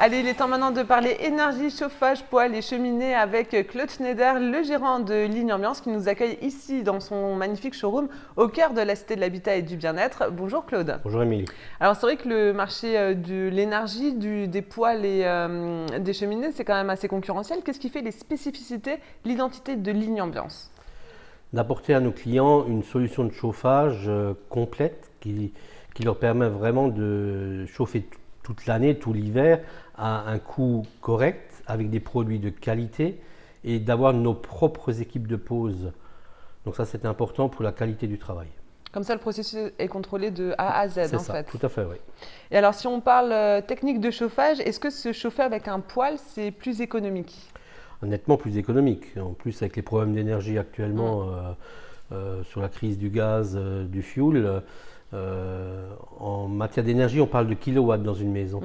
Allez, il est temps maintenant de parler énergie, chauffage, poêle et cheminée avec Claude Schneider, le gérant de Ligne Ambiance qui nous accueille ici dans son magnifique showroom au cœur de la Cité de l'Habitat et du Bien-être. Bonjour Claude. Bonjour Émilie. Alors c'est vrai que le marché de l'énergie, des poêles et des cheminées, c'est quand même assez concurrentiel. Qu'est-ce qui fait les spécificités, l'identité de Ligne Ambiance? D'apporter à nos clients une solution de chauffage complète qui leur permet vraiment de chauffer toute l'année, tout l'hiver, à un coût correct, avec des produits de qualité et d'avoir nos propres équipes de pause. Donc ça, c'est important pour la qualité du travail. Comme ça, le processus est contrôlé de A à Z, C'est en ça, fait. tout à fait, oui. Et alors, si on parle technique de chauffage, est-ce que se chauffer avec un poêle, c'est plus économique? Nettement plus économique. En plus, avec les problèmes d'énergie actuellement, sur la crise du gaz, du fioul, en matière d'énergie, on parle de kilowatts dans une maison.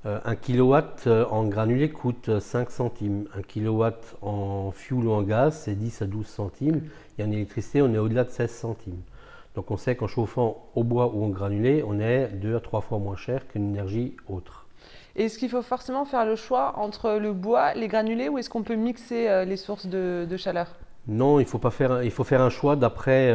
Un kilowatt en granulé coûte 5 centimes. Un kilowatt en fioul ou en gaz, c'est 10 à 12 centimes. Et en électricité, on est au-delà de 16 centimes. Donc on sait qu'en chauffant au bois ou en granulé, on est 2 à 3 fois moins cher qu'une énergie autre. Est-ce qu'il faut forcément faire le choix entre le bois, les granulés, ou est-ce qu'on peut mixer les sources de chaleur? Non, il faut faire un choix d'après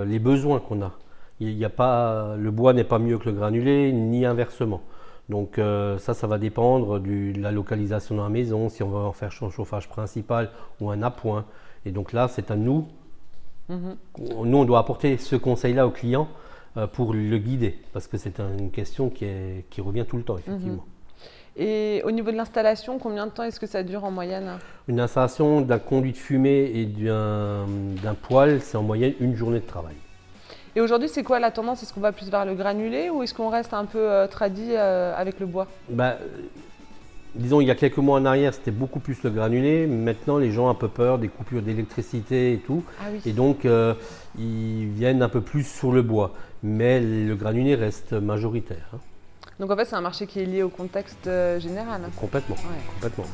les besoins qu'on a. Le bois n'est pas mieux que le granulé, ni inversement. Donc ça va dépendre de la localisation dans la maison, si on va en faire son chauffage principal ou un appoint. Et donc là, c'est à nous. Nous, on doit apporter ce conseil-là au client pour le guider, parce que c'est une question qui revient tout le temps, effectivement. Et au niveau de l'installation, combien de temps est-ce que ça dure en moyenne? Une installation d'un conduit de fumée et d'un poêle, c'est en moyenne une journée de travail. Et aujourd'hui, c'est quoi la tendance? Est-ce qu'on va plus vers le granulé ou est-ce qu'on reste un peu tradi avec le bois? Disons, il y a quelques mois en arrière, c'était beaucoup plus le granulé. Maintenant, les gens ont un peu peur des coupures d'électricité et tout. Ah oui. Et donc, ils viennent un peu plus sur le bois. Mais le granulé reste majoritaire. Donc en fait, c'est un marché qui est lié au contexte général. Complètement, Ouais. complètement.